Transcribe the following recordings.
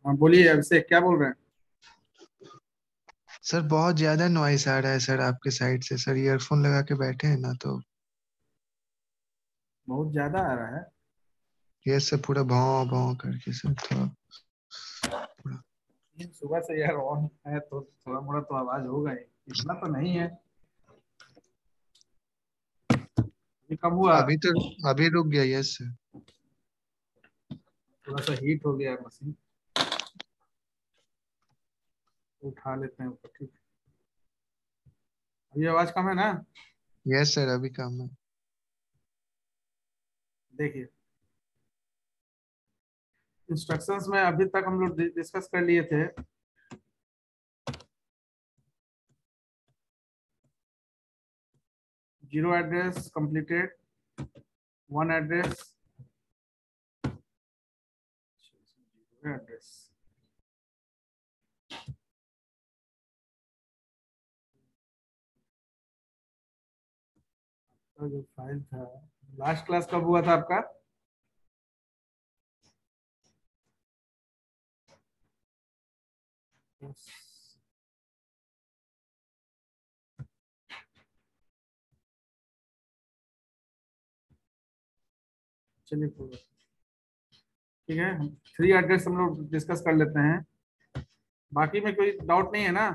हाँ बोलिए अभिषेक, क्या बोल रहे हैं? सर बहुत ज्यादा नॉइस आ रहा है सर आपके साइड से। सर ईयरफोन लगा के बैठे हैं ना तो। बहुत ज्यादा आ रहा है। ये सब पूरा भाव भाव करके सब थोड़ा पूरा। सुबह से यार ऑन है तो थोड़ा मोड़ा तो आवाज होगा ही, इतना तो नहीं है। ये कम हुआ। अभी तो अभी रुक गया। Yes sir. थोड़ा सा हीट हो गया मशीन, उठा लेते हैं ऊपर, ठीक है। अभी आवाज कम है ना? यस सर अभी काम है। देखिए, इंस्ट्रक्शंस में अभी तक हम लोग डिस्कस कर लिए थे। Zero address completed, one address, address, जो फाइल था, लास्ट क्लास कब हुआ था आपका? चलिए ठीक है, थ्री एड्रेस हम लोग डिस्कस कर लेते हैं। बाकी में कोई डाउट नहीं है ना?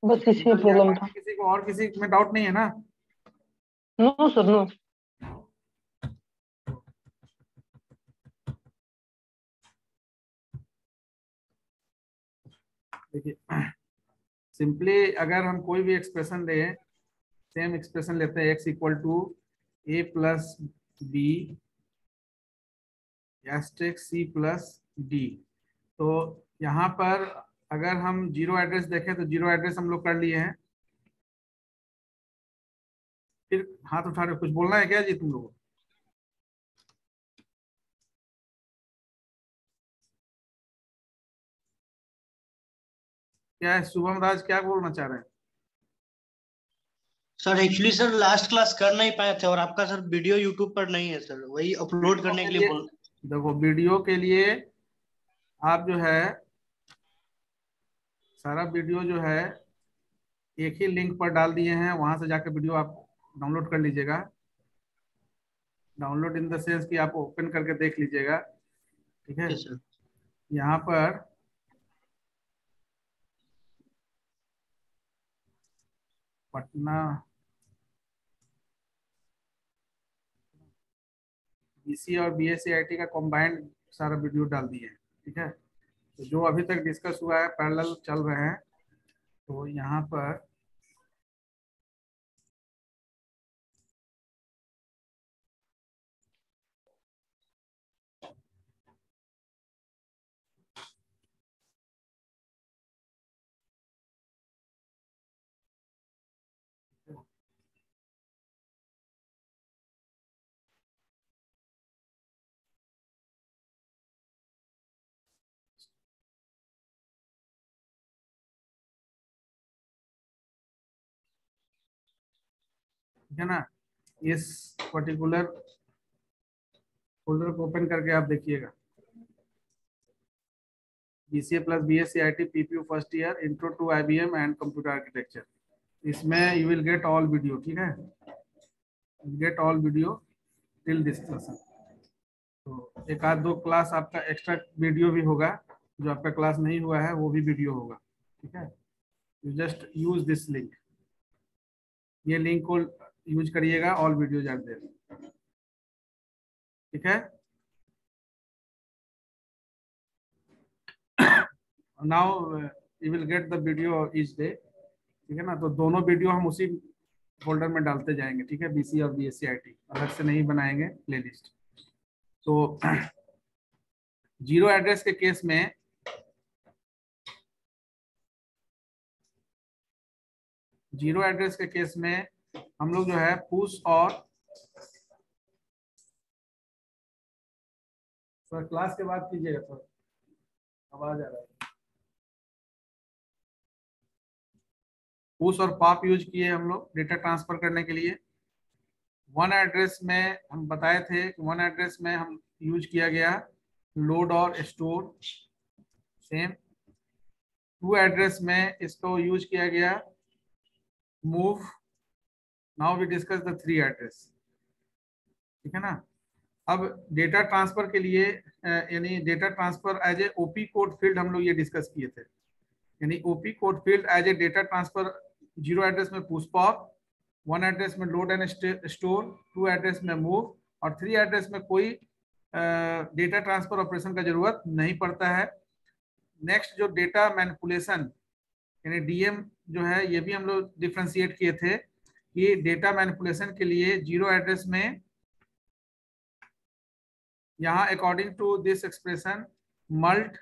बस इसी अंकल या प्रॉब्लम था। बाकी किसी को और किसी में डाउट नहीं है ना? No sir no. देखिए, सिंपली अगर हम कोई भी एक्सप्रेशन लें, सेम एक्सप्रेशन लेते हैं, X equal to A plus B asterisk C plus D. तो यहाँ पर अगर हम जीरो एड्रेस देखें तो जीरो एड्रेस हम लोग कर लिए हैं। फिर हाथ उठा रहे हो, कुछ बोलना है क्या जी तुम लोग? क्या है शुभम राज, क्या बोलना चाह रहे हैं? Sir actually sir last class कर नहीं पाए थे और आपका सर वीडियो यूट्यूब पर नहीं है सर, वही अपलोड वीडियो करने के के लिए लिए, बोल। देखो वीडियो के लिए आप जो है, सारा वीडियो जो है एक ही लिंक पर डाल दिए हैं, वहां से जाकर वीडियो आप डाउनलोड कर लीजिएगा। डाउनलोड इन द सेंस कि आप ओपन करके देख लीजिएगा, ठीक है। Okay sir. यहाँ पर पटना बीसी और बीएससी आईटी का कॉम्बाइंड सारा वीडियो डाल दिए हैं, ठीक है। तो जो अभी तक डिस्कस हुआ है पैरेलल चल रहे हैं। तो यहाँ पर ठीक है ना, इस पर्टिकुलर फोल्डर को ओपन करके आप देखिएगा, BCA plus BSc IT PPU first year intro to IBM and computer architecture. इसमें you will get all video, ठीक है, get all video till discussion. तो एक आध दो क्लास आपका एक्स्ट्रा वीडियो भी होगा, जो आपका क्लास नहीं हुआ है वो भी वीडियो होगा, ठीक है। You just use this link, ये लिंक को यूज करिएगा, ऑल वीडियोज आर देयर, ठीक है। Now you will get the video each day, ठीक है ना। तो दोनों वीडियो हम उसी फोल्डर में डालते जाएंगे, ठीक है, बीसी और बीएससी आईटी अलग से नहीं बनाएंगे प्लेलिस्ट। तो जीरो एड्रेस के केस में जीरो एड्रेस के केस में हम लोग जो है पुश और सर क्लास के बाद कीजिएगा सर, आवाज आ रहा है। पुश और पॉप यूज किए हम लोग डेटा ट्रांसफर करने के लिए। वन एड्रेस में हम बताए थे कि वन एड्रेस में हम यूज किया गया लोड और स्टोर, सेम। टू एड्रेस में इसको यूज किया गया move. Now we discuss the three address, ठीक है ना। अब डेटा ट्रांसफर के लिए यानी data transfer as a OP code field हम लोग ये डिस्कस किए थे, यानी OP code field as a data transfer. Zero address में पुश पॉप, वन एड्रेस में load and store, two address में मूव, और थ्री एड्रेस में कोई डेटा ट्रांसफर ऑपरेशन का जरूरत नहीं पड़ता है। नेक्स्ट जो डेटा मैनिपुलेशन यानी डीएम जो है, ये भी हम लोग डिफ्रेंशिएट किए थे कि डेटा मैनिपुलेशन के लिए जीरो एड्रेस में यहाँ according to this expression mult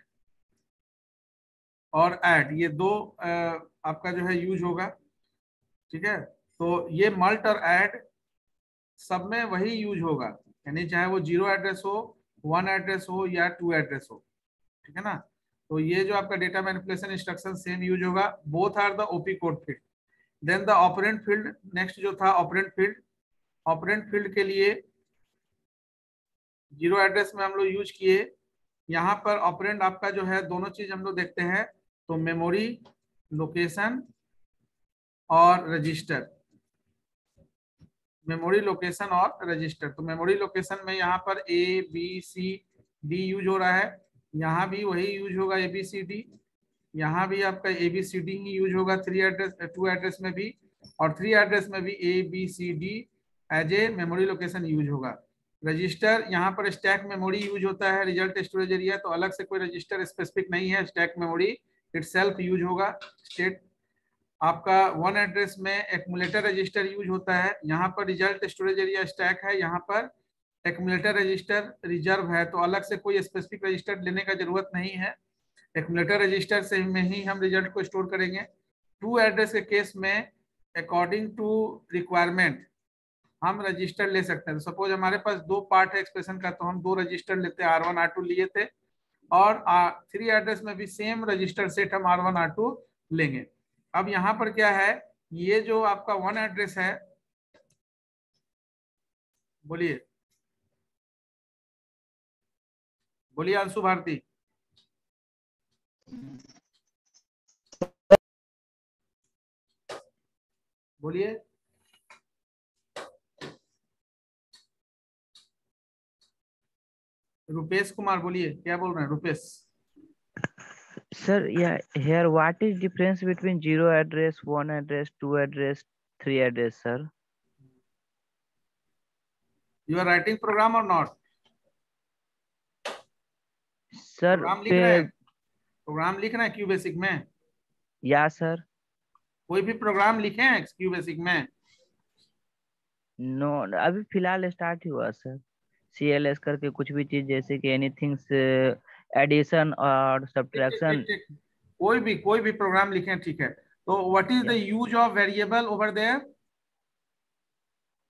और ऐड, ये दो आपका जो है यूज होगा, ठीक है। तो ये मल्ट और ऐड सब में वही यूज होगा, यानी चाहे वो जीरो एड्रेस हो, वन एड्रेस हो या टू एड्रेस हो, ठीक है ना। तो ये जो आपका data manipulation instruction same use होगा, both are the op code field. Then the operand field, next जो था ऑपरेंड फील्ड। ऑपरेंड फील्ड के लिए जीरो एड्रेस में हम लोग यूज किए, यहाँ पर ऑपरेंड आपका जो है दोनों चीज हम लोग देखते हैं, तो मेमोरी लोकेशन और रजिस्टर, मेमोरी लोकेशन और रजिस्टर। तो मेमोरी लोकेशन में यहाँ पर A B C D use हो रहा है, यहाँ भी वही यूज होगा ए बी सी डी, यहाँ भी आपका ए बी सी डी ही यूज होगा थ्री एड्रेस, टू एड्रेस में भी, और थ्री एड्रेस में भी A B C D as a memory location use होगा। रजिस्टर, यहाँ पर स्टैक मेमोरी यूज होता है, रिजल्ट स्टोरेज एरिया, तो अलग से कोई रजिस्टर स्पेसिफिक नहीं है, स्टैक मेमोरी इटसेल्फ यूज होगा। स्टेट आपका वन एड्रेस में एक्यूमुलेटर रजिस्टर यूज होता है, यहाँ पर रिजल्ट स्टोरेज एरिया स्टैक है, यहाँ पर एक्यूमुलेटर रजिस्टर रिजर्व है, तो अलग से कोई स्पेसिफिक रजिस्टर लेने का जरूरत नहीं है, एक्यूमुलेटर रजिस्टर से में ही हम रिजल्ट को स्टोर करेंगे। टू एड्रेस के केस में अकॉर्डिंग टू रिक्वायरमेंट हम रजिस्टर ले सकते हैं। तो सपोज हमारे पास दो पार्ट है एक्सप्रेशन का, तो हम दो रजिस्टर लेते हैं, R1 R2 लिए थे, और थ्री एड्रेस में भी सेम रजिस्टर सेट हम R1 R2 लेंगे। अब यहाँ पर क्या है, ये जो आपका वन एड्रेस है, बोलिए बोलिए अंशु भारती, बोलिए। रुपेश कुमार बोलिए, क्या बोल रहे हैं Rupesh? Sir, yeah, here what is difference between zero address, one address, two address, three address, sir? You are writing program or not? Sir, program लिख रहे हैं, प्रोग्राम लिख रहे हैं क्यू बेसिक में? या सर। कोई भी प्रोग्राम लिखे हैं क्यू बेसिक में? नो, अभी फिलहाल स्टार्ट ही हुआ सर। CLS करके कुछ भी चीज, जैसे कि एनीथिंग एडिशन और सब्ट्रैक्शन, कोई भी प्रोग्राम लिखे, ठीक है। तो what is the use of variable over there?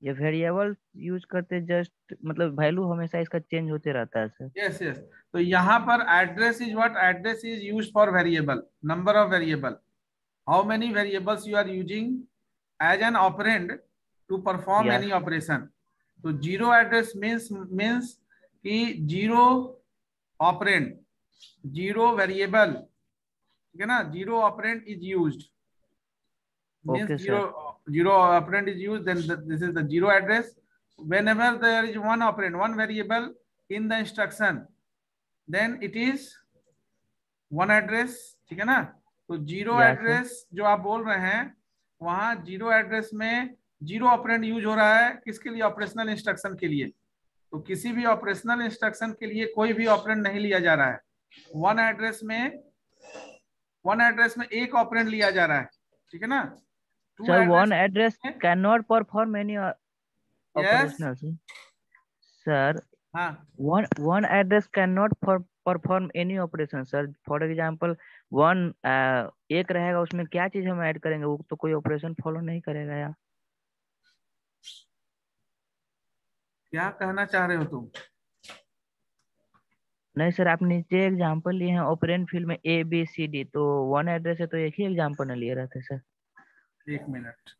ये वेरिएबल यूज करते जस्ट मतलब वैल्यू हमेशा इसका चेंज होते रहता है सर। यस यस, तो यहाँ पर address is what? Address is used for variable, number of variable, how many variables you are using as an operand to perform any operation. तो जीरो एड्रेस मीन्स कि zero operand, zero variable, ठीक है ना, zero operand is used, means zero operand is used, then this is the zero address. Whenever there is one operand, one variable in the instruction, then it is one address, ठीक है ना। तो zero address जो आप बोल रहे हैं, वहां जीरो एड्रेस में जीरो ऑपरेंड यूज हो रहा है, किसके लिए? ऑपरेशनल इंस्ट्रक्शन के लिए। तो किसी भी ऑपरेशनल इंस्ट्रक्शन के लिए कोई भी ऑपरेंड नहीं लिया जा रहा है, वन एड्रेस में एक ऑपरेंड लिया जा रहा है, ठीक है ना। Sir, one address cannot perform any operational. Sir, one address cannot perform any operation, sir. For example, one एक रहेगा, उसमें क्या चीज हम ऐड करेंगे, वो तो कोई ऑपरेशन फॉलो नहीं करेगा यार। क्या कहना चाह रहे हो तुम? नहीं सर, आप नीचे एग्जांपल लिए हैं ऑपरेंड फील्ड में ABCD, तो वन एड्रेस है तो एक ही एग्जांपल न लिए रहते सर। एक minute,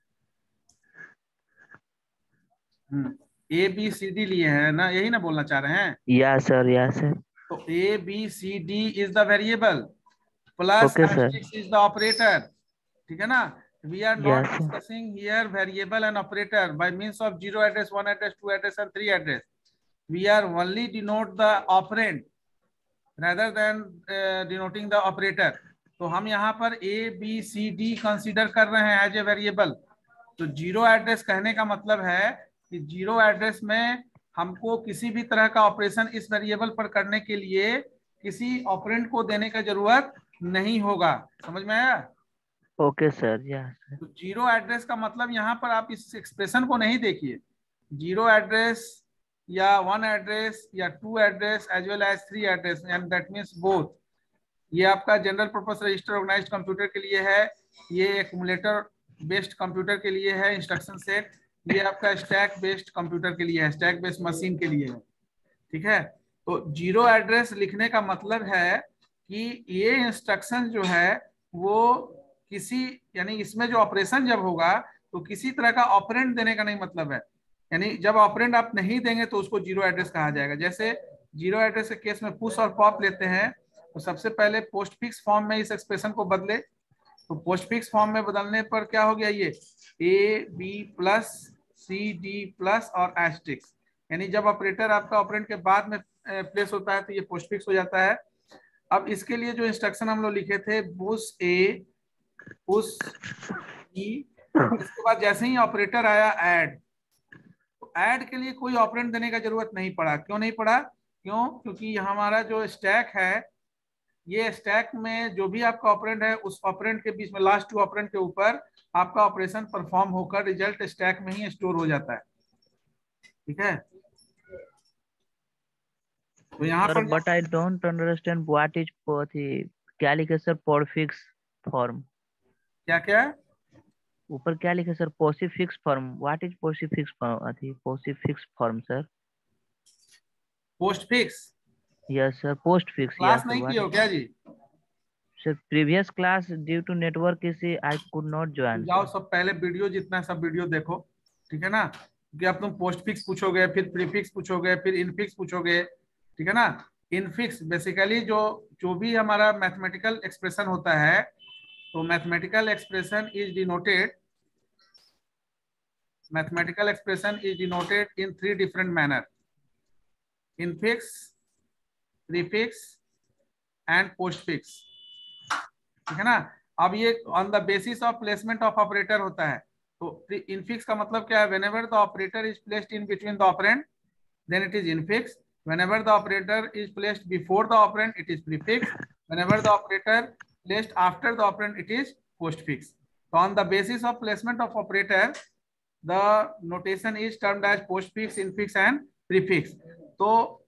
A B C D लिए हैं ना, यही ना बोलना चाह रहे हैं? या सर, या सर। तो A B C D is the variable plus okay sir. Asterisk is the operator, ठीक है ना? We are not Yes, sir. Discussing here variable and operator by means of 0 address, 1 address, 2 address and 3 address. We are only denote the operand rather than denoting the operator. तो हम यहाँ पर A, B, C, D consider कर रहे हैं as a variable. तो zero address कहने का मतलब है कि जीरो एड्रेस में हमको किसी भी तरह का ऑपरेशन इस वेरिएबल पर करने के लिए किसी ऑपरेंड को देने का जरूरत नहीं होगा. समझ में आया? ओके सर, या सर। तो जीरो एड्रेस का मतलब यहाँ पर आप इस एक्सप्रेशन को नहीं देखिए. जीरो एड्रेस या 1 एड्रेस या 2 address as well as 3 address, and that means both. ये आपका general purpose register organised computer के लिए है, ये एक्यूमुलेटर बेस्ड कंप्यूटर के लिए है इंस्ट्रक्शन सेट, ये आपका स्टैक बेस्ड कंप्यूटर के लिए है, स्टैक बेस्ड मशीन के लिए है. ठीक है? तो जीरो एड्रेस लिखने का मतलब है कि ये इंस्ट्रक्शन जो है वो किसी, यानी इसमें जो ऑपरेशन जब होगा तो किसी तरह का ऑपरेंड देने का नहीं मतलब है. यानी जब ऑपरेंड आप नहीं देंगे तो उसको जीरो एड्रेस कहा जाएगा. जैसे जीरो एड्रेस के केस में पुश और पॉप लेते हैं तो सबसे पहले पोस्ट फिक्स फॉर्म में इस एक्सप्रेशन को बदले. तो पोस्ट फिक्स फॉर्म में बदलने पर क्या हो गया, ये A B plus C D plus और एस्ट्रिक्स, यानी जब ऑपरेटर आपका ऑपरेंड के बाद में प्लेस होता है तो ये पोस्ट फिक्स हो जाता है. अब इसके लिए जो इंस्ट्रक्शन हम लोग लिखे थे पुश ए पुश ई, इसके बाद जैसे ही ऑपरेटर आया ऐड, तो ऐड के लिए कोई ऑपरेंड देने का जरूरत नहीं पड़ा. क्यों नहीं पड़ा? क्योंकि हमारा जो स्टैक है, ये स्टैक में जो भी आपका ऑपरेंड है उस ऑपरेंड के बीच में लास्ट 2 ऑपरेंड के ऊपर आपका ऑपरेशन परफॉर्म होकर रिजल्ट स्टैक में ही स्टोर हो जाता है. ठीक है? तो यहाँ पर but I don't understand what is क्या लिखे सर पोस्टफिक्स फॉर्म? क्या क्या ऊपर क्या लिखे sir? Postfix form. What is postfix form? Postfix form sir. Post fix yes sir, postfix. Class नहीं किए हो क्या जी? Sir previous class due to network issue I could not join. जाओ सब पहले वीडियो, जितना सब वीडियो देखो, ठीक है ना? कि अब तुम पोस्ट फिक्स पूछोगे, फिर प्रीफिक्स पूछोगे, फिर इनफिक्स पूछोगे, ठीक है ना? इनफिक्स बेसिकली जो भी हमारा मैथमेटिकल एक्सप्रेशन होता है, तो mathematical expression is denoted in 3 different manner: infix, prefix and postfix. ठीक है ना? अब ये on the basis of placement of operator होता है. तो इनफिक्स का मतलब क्या है? Whenever the operator is placed in between the operand then it is infix. Whenever the operator is placed before the operand it is prefix. Whenever the operator placed after the operand it is postfix. तो on the basis of placement of operator the notation is termed as postfix, infix and prefix. तो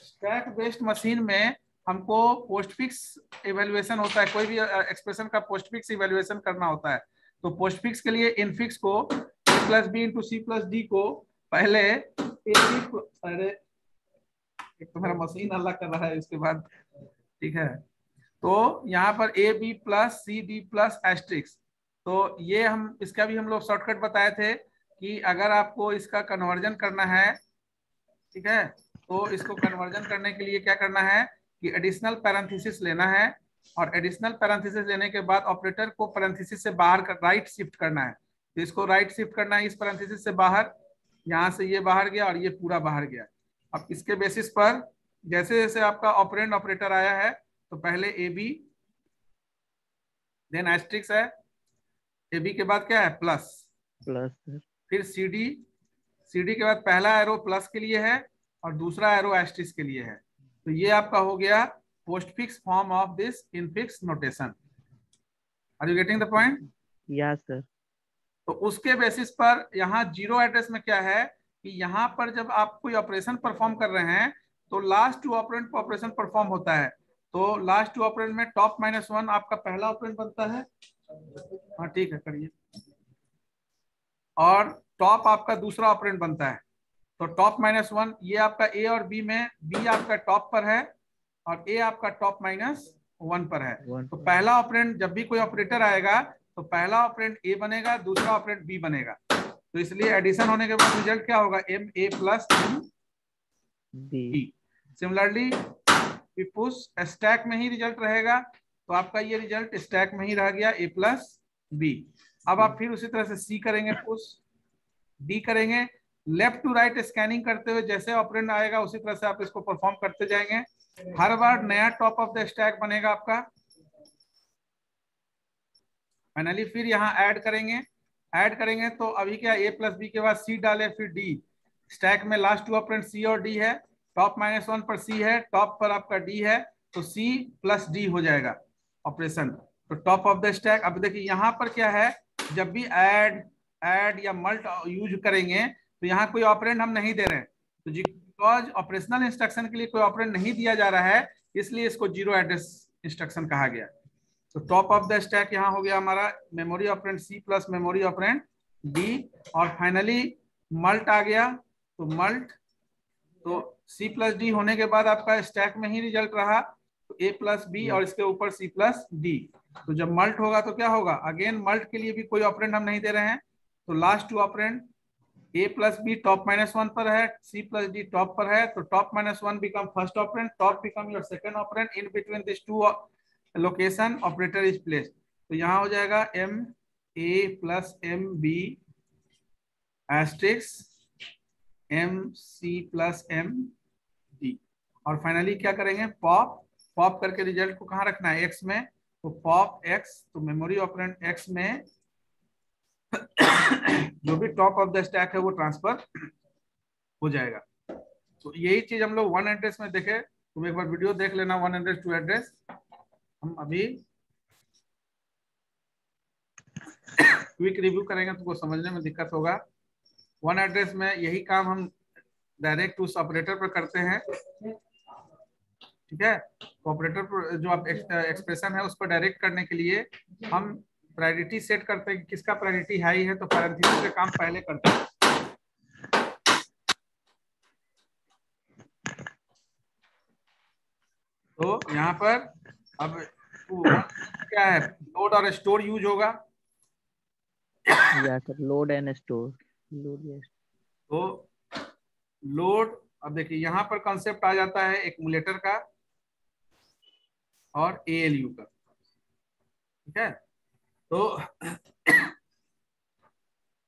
stack based machine में हमको postfix evaluation होता है, कोई भी expression का postfix evaluation करना होता है. तो पोस्टफिक्स के लिए इनफिक्स को a plus B into C plus D को पहले अरे एक तो मेरा मशीन अल्लाह कर रहा है इसके बाद. ठीक है? तो यहाँ पर A B plus C D plus asterisk. तो ये हम इसका भी हम लोग शॉर्टकट बताए थे कि अगर आपको इसका कन्वर्जन करना है, ठीक है, तो इसको कन्वर्जन करने के लिए क्या करना है कि एडिशनल पैरेंथेसिस लेना है, और एडिशनल पैरेंथेसिस लेने के बाद ऑपरेटर को पैरेंथेसिस से बाहर कर राइट शिफ्ट करना है. तो इसको राइट शिफ्ट करना है इस पैरेंथेसिस से बाहर, यहाँ से ये बाहर गया और ये पूरा बाहर गया. अब इसके बेसिस पर जैसे जैसे आपका ऑपरेंड ऑपरेटर आया है तो पहले ए बी देन एस्ट्रिक्स है, ए बी के बाद क्या है प्लस, फिर सी डी के बाद पहला एरो प्लस के लिए है और दूसरा एरो एस्ट्रिक्स के लिए है. तो ये आपका हो गया postfix form of this infix notation. Are you getting the point? Yes sir. तो उसके बेसिस पर यहाँ जीरो एड्रेस में क्या है कि यहाँ पर जब आप कोई ऑपरेशन परफॉर्म कर रहे हैं तो लास्ट 2 ऑपरेंड पर ऑपरेशन परफॉर्म होता है. तो लास्ट 2 ऑपरेंड में टॉप -1 आपका पहला ऑपरेंड बनता है. हाँ ठीक है, करिए. और टॉप आपका दूसरा ऑपरेंड बनता है. तो टॉप -1 ये आपका ए और बी में बी आपका टॉप पर है और ए आपका टॉप -1 पर है. तो पहला ऑपरेंड जब भी कोई ऑपरेटर आएगा तो पहला ऑपरेंड ए बनेगा, दूसरा ऑपरेंड बी बनेगा. तो इसलिए एडिशन होने के बाद रिजल्ट क्या होगा, M A plus M B. Similarly push stack में ही रिजल्ट रहेगा, तो आपका ये रिजल्ट स्टैक में ही रह गया ए प्लस बी। अब आप फिर उसी तरह से सी करेंगे, पुश डी करेंगे, लेफ्ट टू राइट स्कैनिंग करते हुए जैसे ऑपरेंड आएगा उसी तरह से आप इसको परफॉर्म करते जाएंगे। हर बार नया टॉप ऑफ द स्टैक बनेगा आपका। फाइनली फिर यहाँ ऐड करेंगे तो अभी क्या, ए प्लस बी के बाद सी डाले, फिर डी। स्टैक में लास्ट टू ऑपरेंड सी और डी है, टॉप -1 पर सी है, टॉप पर आपका डी है, तो सी प्लस डी हो जाएगा ऑपरेशन। तो टॉप ऑफ द स्टैक। अब देखिए यहाँ पर क्या है, जब भी ऐड या मल्ट यूज करेंगे तो यहाँ कोई ऑपरेंड हम नहीं दे रहे हैं, तो बिकॉज ऑपरेशनल इंस्ट्रक्शन के लिए कोई ऑपरेंड नहीं दिया जा रहा है, इसलिए इसको जीरो एड्रेस इंस्ट्रक्शन कहा गया। तो टॉप ऑफ द स्टैक यहाँ हो गया हमारा memory operand C plus memory operand D, और फाइनली मल्ट आ गया। तो मल्ट, तो सी प्लस डी होने के बाद आपका स्टैक में ही रिजल्ट रहा, तो ए प्लस बी और इसके ऊपर सी प्लस डी। तो जब मल्ट होगा तो क्या होगा, अगेन मल्ट के लिए भी कोई ऑपरेंड हम नहीं दे रहे हैं, तो last two operand A plus B top -1 पर है, सी प्लस डी टॉप पर है, तो top -1 become first operand, top become your second operand, in between this two location operator is placed. तो यहाँ हो जाएगा M A plus M B asterisk M C plus M D. और finally क्या करेंगे, पॉप करके रिजल्ट को कहाँ रखना है, एक्स में, तो पॉप एक्स, तो मेमोरी ऑपरेंड एक्स में जो भी टॉप ऑफ द स्टैक है वो ट्रांसफर हो जाएगा। तो यही चीज हम लोग वन एड्रेस में देखे, तुम एक बार वीडियो देख लेना, वन एड्रेस टू एड्रेस। हम अभी क्विक रिव्यू करेंगे, तुमको समझने में दिक्कत होगा। वन एड्रेस में यही काम हम डायरेक्ट उस ऑपरेटर पर करते हैं, ठीक है। तो ऑपरेटर पर जो आप एक्सप्रेशन है उस पर डायरेक्ट करने के लिए हम प्रायोरिटी सेट करते हैं, किसका प्रायोरिटी हाई है, तो पैरेंथेसिस का काम पहले करते हैं। तो यहाँ पर अब क्या है, लोड और स्टोर यूज होगा। Load and store. तो लोड, अब देखिए यहाँ पर कॉन्सेप्ट आ जाता है एक्यूमुलेटर का और एएलयू का, ठीक है। तो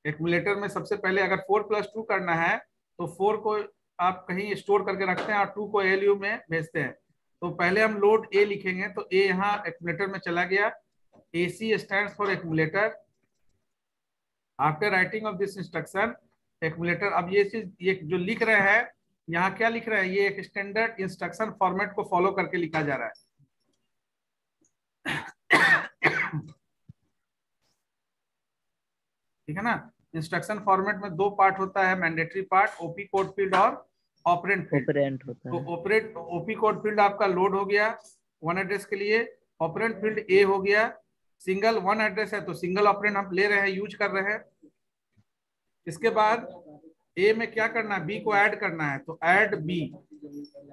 एक्यूमुलेटर में सबसे पहले अगर 4+2 करना है तो 4 को आप कहीं स्टोर करके रखते हैं और 2 को एएलयू में भेजते हैं। तो पहले हम लोड ए लिखेंगे, तो ए यहाँ एक्यूमुलेटर में चला गया, AC stands for accumulator. After writing of this instruction accumulator, अब ये चीज ये जो लिख रहे हैं यहाँ क्या लिख रहे हैं, ये एक स्टैंडर्ड इंस्ट्रक्शन फॉर्मेट को फॉलो करके लिखा जा रहा है। ठीक है ना। इंस्ट्रक्शन फॉर्मेट में दो पार्ट होता है, mandatory part, OP code field और ऑपरेंड फील्ड होता है। तो ओपी कोड फील्ड आपका लोड हो गया वन एड्रेस के लिए, ऑपरेंड फील्ड ए हो गया, सिंगल वन एड्रेस है तो सिंगल ऑपरेंड हम ले रहे हैं, यूज कर रहे हैं। इसके बाद ए में क्या करना है, बी को ऐड करना है, तो ऐड बी।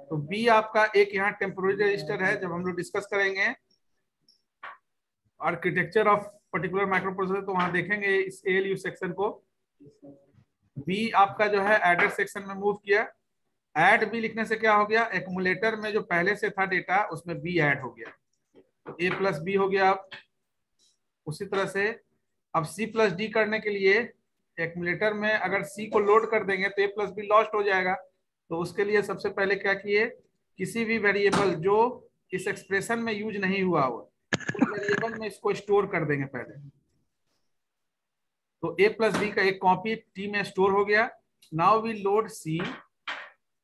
तो बी आपका एक यहाँ टेम्पोररी रजिस्टर है, जब हम लोग डिस्कस करेंगे आर्किटेक्चर ऑफ पर्टिकुलर माइक्रोप्रोसेसर तो वहां देखेंगे इस एएलयू सेक्शन को। बी आपका जो है एडर सेक्शन में मूव किया, ऐड बी लिखने से क्या हो गया, एक्यूमुलेटर में जो पहले से था डेटा उसमें बी ऐड हो गया, तो ए प्लस बी हो गया। उसी तरह से अब सी प्लस डी करने के लिए एक्यूमुलेटर में अगर सी को लोड कर देंगे तो ए प्लस बी लॉस्ट हो जाएगा। तो उसके लिए सबसे पहले क्या किए, किसी भी वेरिएबल जो इस एक्सप्रेशन में यूज नहीं हुआ हो उस वेरिएबल में इसको स्टोर कर देंगे पहले। तो ए प्लस बी का एक कॉपी टी में स्टोर हो गया। नाउ वी लोड सी,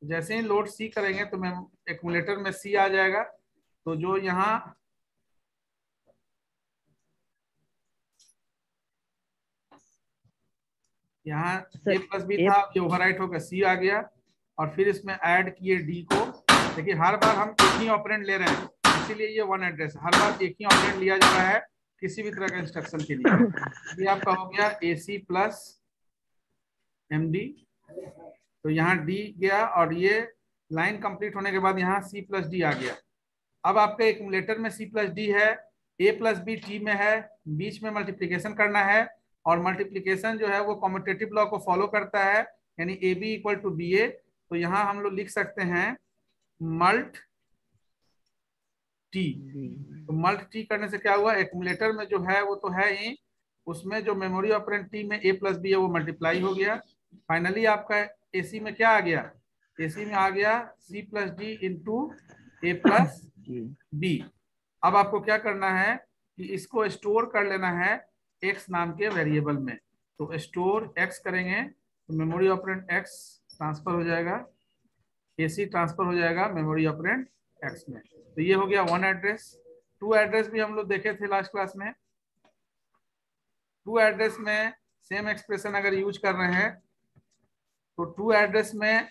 जैसे ही लोड सी करेंगे तो मैं एक्यूमुलेटर में सी आ जाएगा। तो जो यहाँ ए प्लस बी था, ये ओवरराइट होकर सी आ गया, और फिर इसमें ऐड किए डी को। देखिए हर बार हम एक ही ऑपरेंड ले रहे हैं, इसीलिए ये वन एड्रेस, हर बार एक ही ऑपरेंड लिया जा रहा है किसी भी तरह का इंस्ट्रक्शन के लिए। ये आपका हो गया AC प्लस MD, तो यहाँ D गया और ये लाइन कंप्लीट होने के बाद यहाँ C प्लस D आ गया। अब आपके एक्यूमुलेटर में C प्लस D है, A प्लस B T में है, बीच में मल्टीप्लीकेशन करना है, और मल्टीप्लीकेशन जो है वो कॉम्यूटेटिव लॉ को फॉलो करता है, यानी A B equal to B A. तो यहाँ हम लोग लिख सकते हैं मल्ट टी। तो मल्ट टी करने से क्या हुआ, एक्यूमुलेटर में जो है वो तो है ही, उसमें जो मेमोरी ऑपरेंड टी में ए प्लस बी है वो मल्टीप्लाई हो गया। फाइनली आपका एसी में क्या आ गया, एसी में आ गया सी प्लस डी इंटू ए प्लस बी। अब आपको क्या करना है कि इसको स्टोर कर लेना है एक्स नाम के वेरिएबल में। तो स्टोर एक्स करेंगे तो मेमोरी ऑपरेंड एक्स ट्रांसफर हो जाएगा, एसी ट्रांसफर हो जाएगा मेमोरी ऑपरेंड एक्स में। तो ये हो गया वन एड्रेस। टू एड्रेस भी हम लोग देखे थे लास्ट क्लास में। टू एड्रेस में सेम एक्सप्रेशन अगर यूज कर रहे हैं तो टू एड्रेस में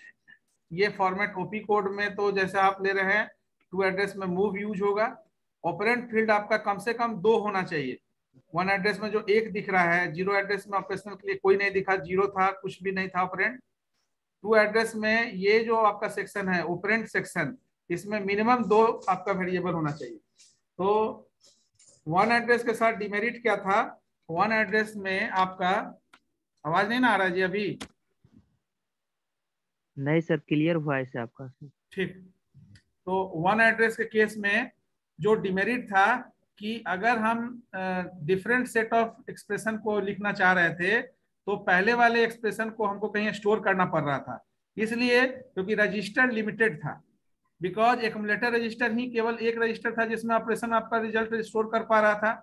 ये फॉर्मेट ओपी कोड में तो जैसे आप ले रहे हैं, टू एड्रेस में मूव यूज होगा। ऑपरेंड फील्ड आपका कम से कम 2 होना चाहिए। वन एड्रेस में जो 1 दिख रहा है, जीरो एड्रेस में ऑपरेशनल के लिए कोई नहीं दिखा, 0 था, कुछ भी नहीं था ऑपरेंड। टू एड्रेस में ये जो आपका सेक्शन है ऑपरेंड सेक्शन, इसमें मिनिमम 2 आपका वेरिएबल होना चाहिए। तो वन एड्रेस के साथ डिमेरिट क्या था, वन एड्रेस में आपका आवाज नहीं ना आ रहा जी अभी? नहीं सर, क्लियर वॉइस है आपका। ठीक। तो वन एड्रेस के केस में जो डिमेरिट था कि अगर हम डिफरेंट सेट ऑफ एक्सप्रेशन को लिखना चाह रहे थे तो पहले वाले एक्सप्रेशन को हमको कहीं स्टोर करना पड़ रहा था, इसलिए क्योंकि रजिस्टर लिमिटेड था। बिकॉज एक्यूमुलेटर रजिस्टर ही केवल एक रजिस्टर था जिसमें ऑपरेशन आपका रिजल्ट स्टोर कर पा रहा था।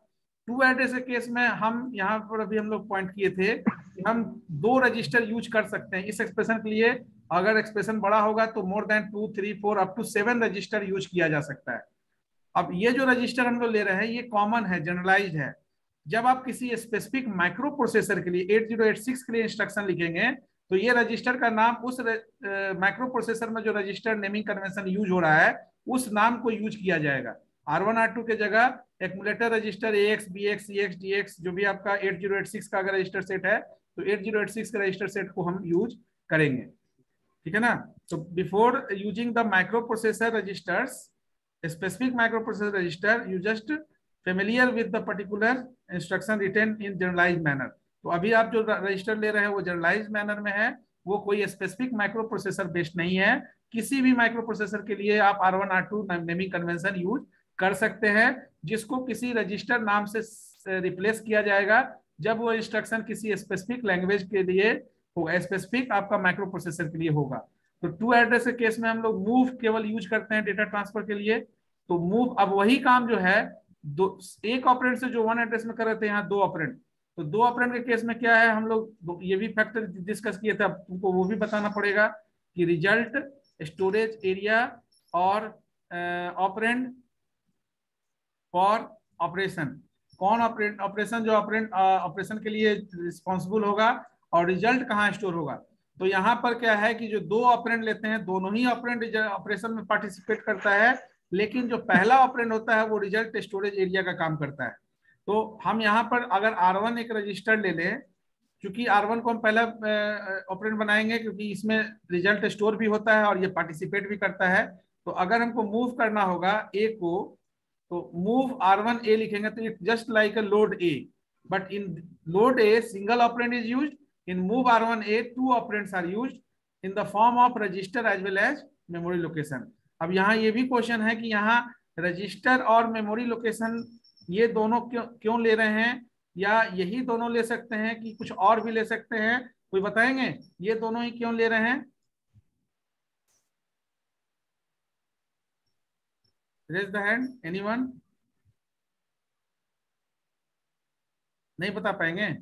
टू एड्रेस के केस में हम यहाँ पर अभी हम लोग पॉइंट किए थे कि हम 2 रजिस्टर यूज कर सकते हैं इस एक्सप्रेशन के लिए। अगर एक्सप्रेशन बड़ा होगा तो more than 2, 3, 4 up to 7 register use किया जा सकता है। अब ये जो रजिस्टर हम लोग ले रहे हैं ये कॉमन है, जनरलाइज्ड है। जब आप किसी स्पेसिफिक माइक्रो प्रोसेसर के लिए 8086 के लिए इंस्ट्रक्शन लिखेंगे तो ये रजिस्टर का नाम उस माइक्रो प्रोसेसर में जो रजिस्टर नेमिंग कन्वेंशन यूज हो रहा है उस नाम को यूज किया जाएगा। R1 R2 के जगह accumulator register AX BX CX DX जो भी आपका 8086 का अगर रजिस्टर सेट है तो 8086 के रजिस्टर सेट को हम यूज करेंगे, ठीक है ना। तो before using the microprocessor registers, specific microprocessor register, you just familiar with the particular instruction written in generalized manner. तो अभी आप जो रजिस्टर ले रहे हैं वो जनरलाइज्ड मैनर में है, वो कोई स्पेसिफिक माइक्रो प्रोसेसर बेस्ड नहीं है। किसी भी माइक्रो प्रोसेसर के लिए आप R1 R2 naming convention use कर सकते हैं, जिसको किसी रजिस्टर नाम से रिप्लेस किया जाएगा जब वो इंस्ट्रक्शन किसी स्पेसिफिक लैंग्वेज के लिए होगा, स्पेसिफिक आपका माइक्रो प्रोसेसर के लिए होगा। तो टू एड्रेस के केस में हम लोग मूव केवल यूज करते हैं डेटा ट्रांसफर के लिए। तो मूव, अब वही काम जो है एक ऑपरेंड से जो वन एड्रेस में कर रहे थे यहाँ 2 ऑपरेंड, तो 2 ऑपरेंड के केस में क्या है, हम लोग ये भी फैक्टर डिस्कस किए थे, अब तुमको वो भी बताना पड़ेगा कि रिजल्ट, स्टोरेज एरिया और ऑपरेंड फॉर ऑपरेशन, कौन ऑपरेशन जो ऑपरेशन के लिए रिस्पॉन्सिबल होगा और रिजल्ट कहाँ स्टोर होगा। तो यहाँ पर क्या है कि जो 2 ऑपरेंड लेते हैं दोनों ही ऑपरेंड ऑपरेशन में पार्टिसिपेट करता है, लेकिन जो पहला ऑपरेंड होता है वो रिजल्ट स्टोरेज एरिया का काम करता है। तो हम यहाँ पर अगर R1 एक रजिस्टर ले लें, क्योंकि R1 को हम पहला ऑपरेंड बनाएंगे क्योंकि इसमें रिजल्ट स्टोर भी होता है और ये पार्टिसिपेट भी करता है। तो अगर हमको मूव करना होगा A को, तो मूव R1 A लिखेंगे तो it just like a load A, but in load A single operand is used, in move R1 A 2 operands are used in the form of register as well as memory location. अब यहाँ ये भी question है कि यहाँ register और memory location ये दोनों क्यों ले रहे हैं, या यही दोनों ले सकते हैं कि कुछ और भी ले सकते हैं, कोई बताएंगे ये दोनों ही क्यों ले रहे हैं? Raise the hand, anyone? नहीं बता पाएंगे?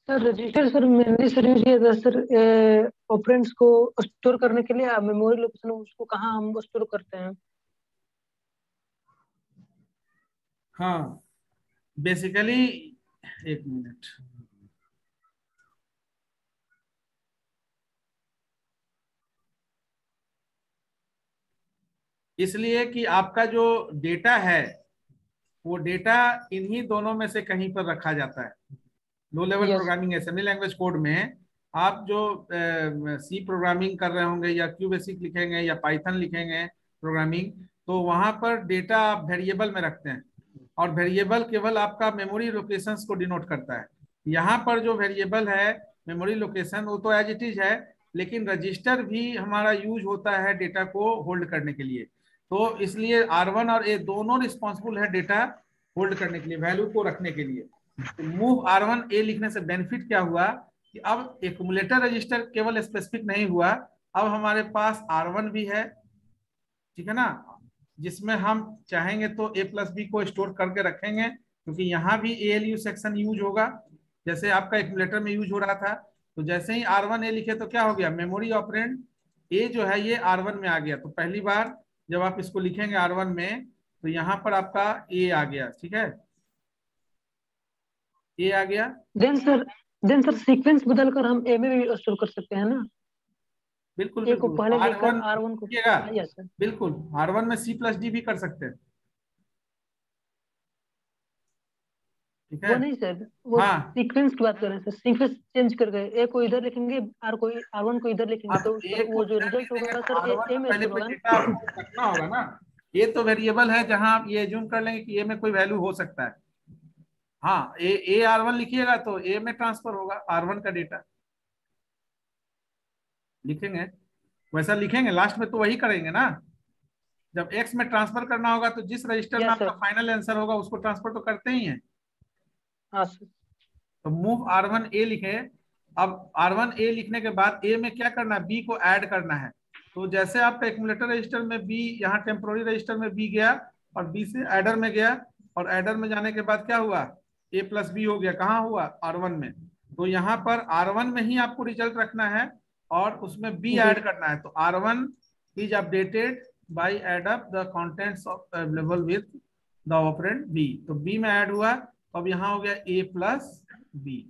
सर रजिस्टर सर मैंने सर यूज किया था सर ऑपरेंड्स को स्टोर करने के लिए। मेमोरी लोकेशन उसको कहाँ हम स्टोर करते हैं? हाँ बेसिकली, एक मिनट, इसलिए कि आपका जो डेटा है वो डेटा इन्हीं दोनों में से कहीं पर रखा जाता है। Low level programming assembly language code में आप जो सी प्रोग्रामिंग कर रहे होंगे या क्यू बेसिक लिखेंगे या पाइथन लिखेंगे प्रोग्रामिंग, तो वहां पर डेटा आप वेरिएबल में रखते हैं और वेरिएबल केवल आपका मेमोरी लोकेशंस को डिनोट करता है। यहाँ पर जो वेरिएबल है मेमोरी लोकेशन वो तो एज इट इज है, लेकिन रजिस्टर भी हमारा यूज होता है डेटा को होल्ड करने के लिए। तो इसलिए R1 और A दोनों रिस्पॉन्सिबल है डेटा होल्ड करने के लिए, वैल्यू को रखने के लिए। तो मूव R1 A लिखने से बेनिफिट क्या हुआ कि अब एक्यूमुलेटर रजिस्टर केवल स्पेसिफिक नहीं हुआ, अब हमारे पास R1 भी है, ठीक है ना, जिसमें हम चाहेंगे तो A+B को स्टोर करके रखेंगे, क्योंकि यहाँ भी ALU सेक्शन यूज होगा जैसे आपका एक्यूमुलेटर में यूज हो रहा था। तो जैसे ही R1 A लिखे तो क्या हो गया, मेमोरी ऑपरेंड A जो है ये R1 में आ गया। तो पहली बार जब आप इसको लिखेंगे R1 में तो यहाँ पर आपका A आ गया, ठीक है, A आ गया। देन सर सीक्वेंस बदल कर हम ए में भी स्टोर कर सकते हैं ना, बिल्कुल ए को बिल्कुल, पहले लेकर R1 R1 को। यस सर, बिल्कुल R1 में C+D भी कर सकते हैं, ठीक है। वो नहीं सर, वो हाँ, सीक्वेंस की बात कर रहे हैं सर, सीक्वेंस चेंज कर गए, ए को इधर लिखेंगे, R1 को इधर लिखेंगे, तो अब उसका A को वो जो इधर रिजल्ट लिखेंगे होगा तो सर R1 ए में में पहले स्टोर कोई होगा डेटा आपको रखना होगा ना। ये तो वेरिएबल है जहां आप ये एज्यूम कर लेंगे कि A में कोई वैल्यू हो सकता है। हाँ, ए R1 लिखिएगा तो A में ट्रांसफर होगा R1 का डेटा, लिखेंगे वैसा लिखेंगे, लास्ट में तो वही करेंगे ना। जब X में ट्रांसफर करना होगा तो जिस रजिस्टर में यस आपका सर। फाइनल आंसर होगा उसको ट्रांसफर तो करते ही हैं। हाँ सर। तो मूव R1 A लिखे। अब R1 A लिखने के बाद A में क्या करना है, B को ऐड करना है। तो जैसे आपका एक्यूमुलेटर रजिस्टर में B, यहाँ टेम्पोररी रजिस्टर में B गया और B से एडर में गया, और एडर में जाने के बाद क्या हुआ, A+B हो गया, कहाँ हुआ, R1 में। तो यहाँ पर R1 में ही आपको रिजल्ट रखना है और उसमें B जी ऐड करना है। तो R1 is updated bye add up the contents of available with the operand B। तो B में ऐड हुआ, अब यहाँ हो गया A+B।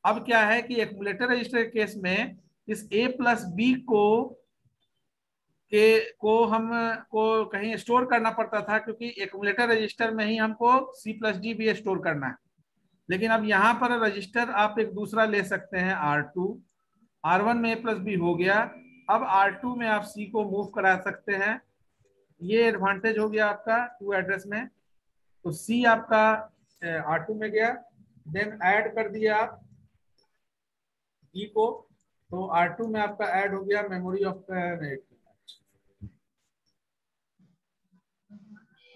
अब क्या है कि एक्यूमुलेटर रजिस्टर के केस में इस A+B को हम को कहीं स्टोर करना पड़ता था, क्योंकि एक्यूमुलेटर रजिस्टर में ही हमको C+D भी स्टोर करना है। लेकिन अब यहाँ पर रजिस्टर आप एक दूसरा ले सकते हैं R2, R1 में A+B हो गया, अब R2 में आप C को मूव करा सकते हैं। ये एडवांटेज हो गया आपका 2 एड्रेस में। तो C आपका R2 में गया, देन ऐड कर दिया आप E को, तो R2 में आपका ऐड हो गया memory of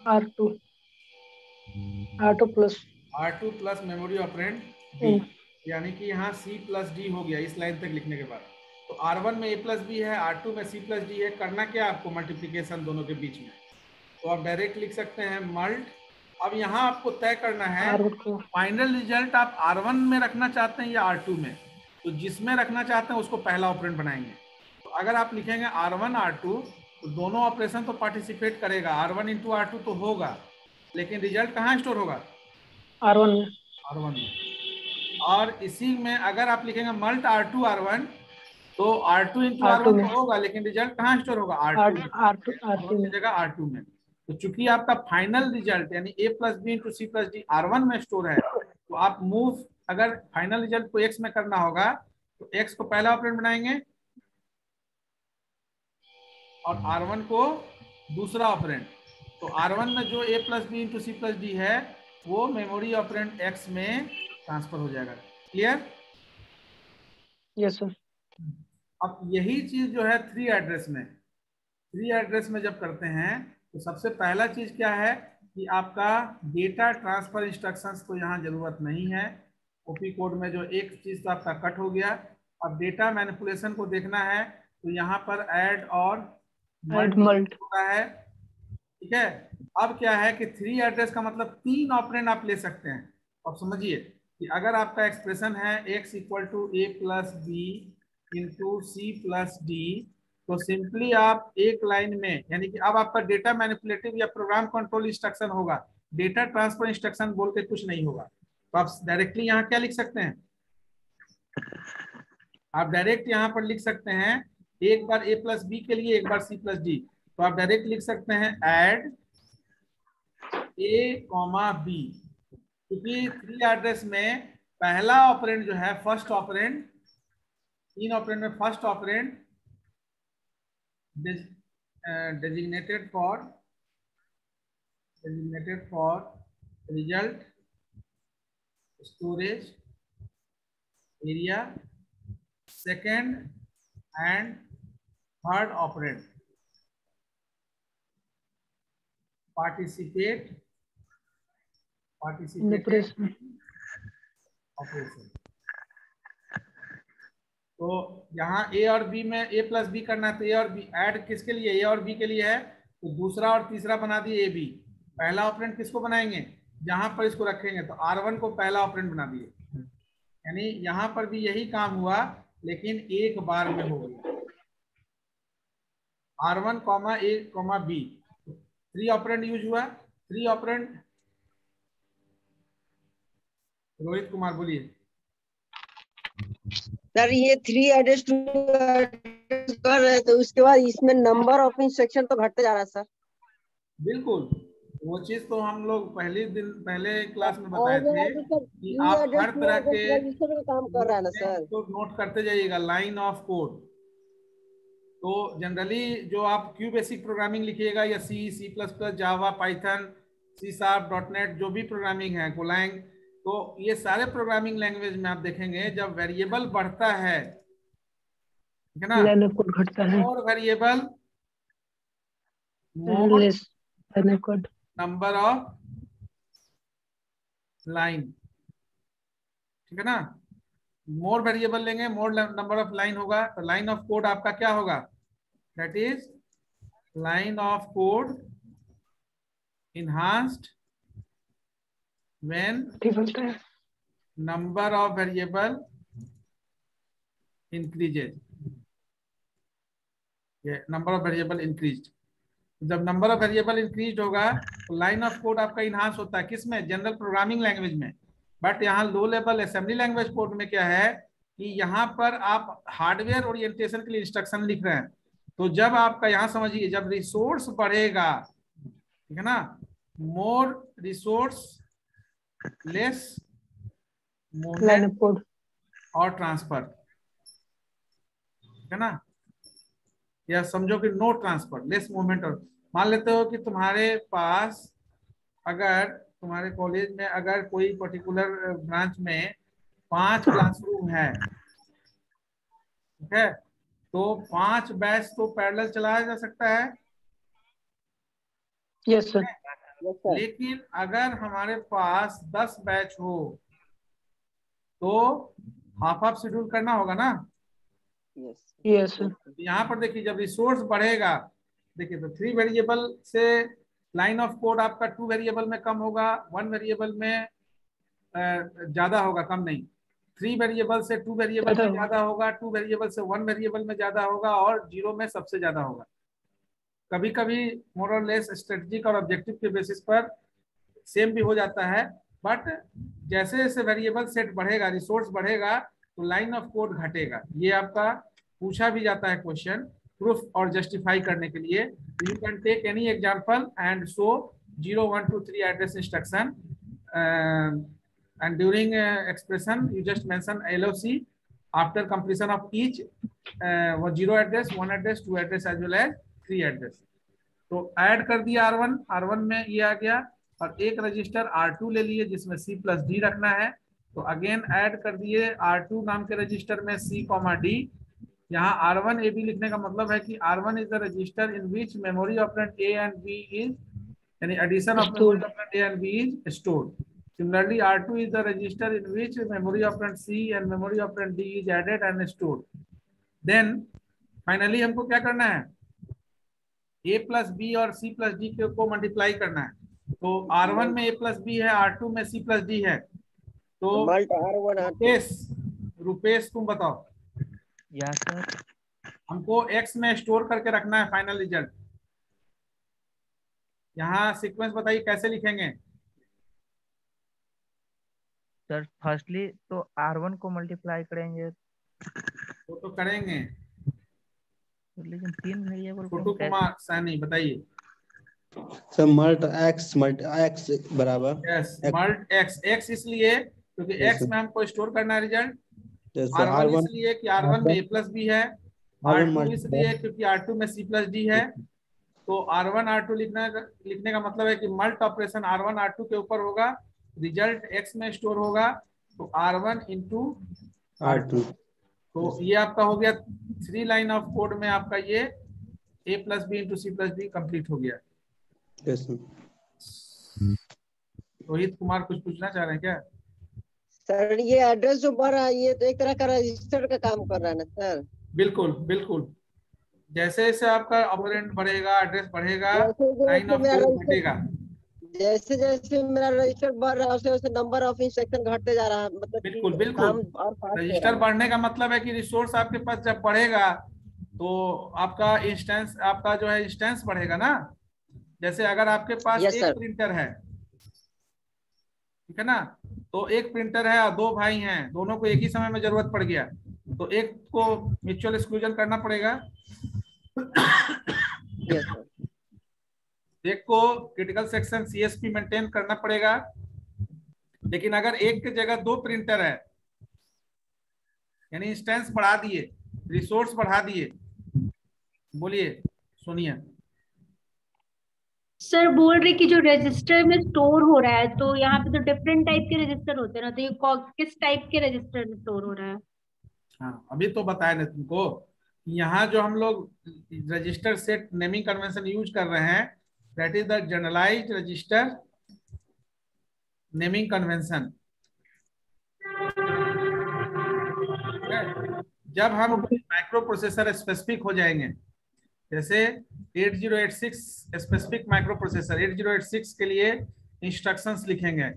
R2 plus memory operand B, यानी कि यहाँ C+D हो गया इस लाइन तक लिखने के बाद। तो R1 में A+B है, R2 में C+D है, करना क्या आपको, मल्टीप्लीकेशन दोनों के बीच में। तो आप डायरेक्ट लिख सकते हैं मल्ट। अब यहाँ आपको तय करना है फाइनल रिजल्ट आप R1 में रखना चाहते हैं या R2 में। तो जिसमें रखना चाहते हैं उसको पहला ऑपरेंड बनाएंगे। तो अगर आप लिखेंगे R1 R2 तो दोनों ऑपरेशन तो पार्टिसिपेट करेगा, R1 × R2 तो होगा, लेकिन रिजल्ट कहाँ स्टोर होगा, R1 में। R1 में। और इसी में अगर आप लिखेंगे मल्ट R2 R1 तो R2 × R1 तो होगा, लेकिन रिजल्ट कहाँ स्टोर होगा, R2 की जगह R2 में। तो चूंकि आपका फाइनल रिजल्ट यानी A+B × C+D R1 में स्टोर है, तो आप मूव, अगर फाइनल रिजल्ट को X में करना होगा तो X को पहला ऑपरेंड बनाएंगे और R1 को दूसरा ऑपरेंड। तो R1 में जो A+B × C+D है वो मेमोरी ऑपरेंड X में ट्रांसफर हो जाएगा। क्लियर? Yes sir. अब यही चीज जो है 3 एड्रेस में जब करते हैं तो सबसे पहला चीज क्या है कि आपका डेटा ट्रांसफर इंस्ट्रक्शंस तो यहाँ जरूरत नहीं है। ओपी कोड में जो एक चीज तो आपका कट हो गया। अब डेटा मैनिपुलेशन को देखना है तो यहाँ पर ऐड और मल्ट होता है, ठीक है। अब क्या है कि 3 एड्रेस का मतलब 3 ऑपरेंड आप ले सकते हैं। अब समझिए कि अगर आपका एक्सप्रेशन है x = A+B × C+D, तो सिंपली आप एक लाइन में, यानी कि अब आपका डेटा मैनिपुलेटिव या प्रोग्राम कंट्रोल इंस्ट्रक्शन होगा, डेटा ट्रांसफर इंस्ट्रक्शन बोल के कुछ नहीं होगा। तो आप डायरेक्टली यहाँ क्या लिख सकते हैं, आप डायरेक्ट यहाँ पर लिख सकते हैं, एक बार A+B के लिए एक बार C+D। तो आप डायरेक्ट लिख सकते हैं ऐड A, B, क्योंकि 3 एड्रेस में पहला ऑपरेंड जो है फर्स्ट ऑपरेंड, 3 ऑपरेंड में first operand designated for result storage area, second and third operand, participate operation. Operation. तो यहाँ ए और बी में ए प्लस बी करना है, तो ए और बी ऐड किसके लिए, ए और बी के लिए है, तो दूसरा और तीसरा बना दिए ए बी। पहला ऑपरेंड किसको बनाएंगे, जहां पर इसको रखेंगे, तो R1 को पहला ऑपरेंड बना दिए, यानी यहां पर भी यही काम हुआ लेकिन एक बार में हो गया। R1 कॉमा ए कॉमा बी, 3 ऑपरेंड यूज हुआ, 3 ऑपरेंड। रोहित कुमार बोलिए। सर ये 3 एड्रेस 2 कर रहे हैं, तो उसके बाद इसमें नंबर ऑफ इंस्ट्रक्शन तो घटते जा रहा है सर। बिल्कुल, वो चीज तो हम लोग पहले क्लास में बताए थे कि आप हर तरह के काम कर रहा है ना सर, तो नोट करते जाइएगा। लाइन ऑफ कोड, तो जनरली जो आप क्यू बेसिक प्रोग्रामिंग लिखिएगा या सी प्लस प्लस, जावा, पाइथन, सी शार्प, .NET, जो भी प्रोग्रामिंग है, गोलैंग, तो ये सारे प्रोग्रामिंग लैंग्वेज में आप देखेंगे जब वेरिएबल बढ़ता है, ठीक है ना, लाइन ऑफ कोड घटता है, और variable less line of code, number of line, ठीक है ना, मोर वेरिएबल लेंगे मोर नंबर ऑफ लाइन होगा, तो लाइन ऑफ कोड आपका क्या होगा, that is line of code enhanced when number of variable increases, ये नंबर ऑफ वेरिएबल इंक्रीज। जब नंबर ऑफ वेरिएबल इंक्रीज होगा तो लाइन ऑफ कोड आपका इनहांस होता है, किसमें, जनरल प्रोग्रामिंग लैंग्वेज में। बट यहाँ low level assembly language code में क्या है कि यहाँ पर आप हार्डवेयर ओरिएंटेशन के लिए इंस्ट्रक्शन लिख रहे हैं, तो जब आपका, यहाँ समझिए, जब रिसोर्स बढ़ेगा, ठीक है ना, मोर रिसोर्स लेस मूवमेंट और ट्रांसफर, ठीक है ना, या समझो कि नो ट्रांसफर, लेस मूवमेंट। और मान लेते हो कि तुम्हारे पास, अगर तुम्हारे कॉलेज में अगर कोई पर्टिकुलर ब्रांच में 5 क्लासरूम है, ठीक है, तो 5 बैच तो पैरेलल चलाया जा सकता है। Yes sir. लेकिन अगर हमारे पास 10 बैच हो तो हाफ हाफ शेड्यूल करना होगा ना। Yes sir. यहाँ पर देखिए, जब रिसोर्स बढ़ेगा, देखिए, तो 3 वेरिएबल से लाइन ऑफ कोड आपका 2 वेरिएबल में कम होगा, 1 वेरिएबल में ज्यादा होगा, कम नहीं। 3 वेरिएबल से 2 वेरिएबल में ज्यादा होगा, 2 वेरिएबल से 1 वेरिएबल में ज्यादा होगा, और 0 में सबसे ज्यादा होगा। कभी कभी मोर और लेस स्ट्रेटेजिक और ऑब्जेक्टिव के बेसिस पर सेम भी हो जाता है, बट जैसे जैसे वेरिएबल सेट बढ़ेगा, रिसोर्स बढ़ेगा, तो लाइन ऑफ कोड घटेगा। ये आपका पूछा भी जाता है क्वेश्चन, प्रूफ और जस्टिफाई करने के लिए। You can take any example and show 0 1 2 3 address instruction, and during expression you just mention LOC after completion of each 0 address, 1 address, 2 address as well as 3 address। तो ऐड कर दिया R1 में ये आ गया, और एक रजिस्टर R2 ले लिए जिसमें C प्लस D रखना है, तो अगेन ऐड कर दिए R2 नाम के रजिस्टर में C, D। यहाँ R1 AB लिखने का मतलब है कि R1 is the register in which memory operand A and B is, यानी addition of memory operand A and B is stored. Similarly, R2 is the register in which memory operand C and memory operand D is added and stored. Then finally हमको क्या करना है, A plus B और C plus D को multiply करना है। तो R1 में A plus B है, R2 में C plus D है, तो रुपेश तुम बताओ। Yes sir. हमको X में स्टोर करके रखना है फाइनल रिजल्ट। यहाँ सीक्वेंस बताइए कैसे लिखेंगे। सर फर्स्टली तो R1 को मल्टीप्लाई करेंगे, वो तो करेंगे, लेकिन 3 वेरिएबल छोटू कुमार सैनी बताइए। सर मल्ट एक्स बराबर यस, मल्ट एक्स इसलिए क्योंकि एक्स में हमको स्टोर करना है रिजल्ट, R1 इसलिए कि R1 में A प्लस B है, R2 इसलिए क्योंकि R2 में C प्लस D है। तो R1 R2 लिखने का मतलब है कि मल्ट ऑपरेशन R1 R2 के ऊपर होगा, रिजल्ट X में स्टोर होगा, तो R1 इंटू R2। तो ये आपका हो गया 3 लाइन ऑफ कोड में आपका ये A+B इंटू C+B कंप्लीट हो गया। Yes sir. रोहित कुमार कुछ पूछना चाह रहे हैं क्या? सर ये एड्रेस जो बढ़ रहा है ये तो एक तरह का रजिस्टर का काम कर रहा है ना सर? बिल्कुल बिल्कुल, जैसे जैसे आपका ऑपरेंड बढ़ेगा, एड्रेस बढ़ेगा, लाइन ऑफ मेरा कोड घटेगा। जैसे जैसे मेरा रजिस्टर बढ़ रहा है वैसे वैसे नंबर ऑफ इंस्ट्रक्शन घटते जा रहा है, मतलब बिल्कुल कि बिल्कुल, काम और फास्ट हो रहा रजिस्टर है। बढ़ने का मतलब है कि रिसोर्स आपके पास जब बढ़ेगा तो आपका इंस्टेंस, आपका जो है इंस्टेंस बढ़ेगा ना। जैसे अगर आपके पास यस एक सर। प्रिंटर है, ठीक है ना, तो एक प्रिंटर है और 2 भाई हैं, दोनों को एक ही समय में जरूरत पड़ गया, तो एक को म्यूचुअल एक्सक्लूजन करना पड़ेगा, यस सर। एक को क्रिटिकल सेक्शन CSP मेंटेन करना पड़ेगा। लेकिन अगर एक की जगह 2 प्रिंटर है, यानी इंस्टेंस बढ़ा दिए, रिसोर्स बढ़ा दिए, बोलिए सोनिया। सर बोल रहे कि जो रजिस्टर में स्टोर हो रहा है, तो यहाँ पे तो डिफरेंट टाइप के रजिस्टर होते हैं ना, तो ये किस टाइप के रजिस्टर में स्टोर हो रहा है? हाँ, अभी तो बताया ना तुमको, यहाँ जो हम लोग register set naming convention use कर रहे हैं, that is the generalized register naming convention. जब हम माइक्रो प्रोसेसर स्पेसिफिक हो जाएंगे, जैसे 8086 स्पेसिफिक माइक्रो प्रोसेसर, 8086 के लिए इंस्ट्रक्शंस लिखेंगे,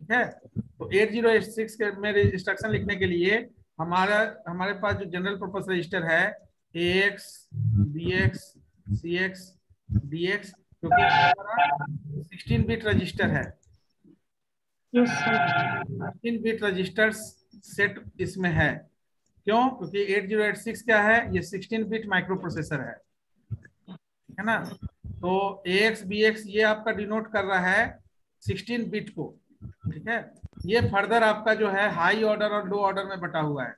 ठीक है, तो 8086 के में इंस्ट्रक्शन लिखने के लिए हमारे पास जो जनरल पर्पस रजिस्टर है AX, BX, CX, DX, क्योंकि 16 बिट रजिस्टर है, 16 बिट रजिस्टर सेट इसमें है। क्यों? क्योंकि 8086 क्या है, ये 16 बिट माइक्रो प्रोसेसर है, ठीक है ना। तो AX, BX ये आपका डिनोट कर रहा है 16 बिट को, ठीक है। ये फर्दर आपका जो है हाई ऑर्डर और लो ऑर्डर में बटा हुआ है,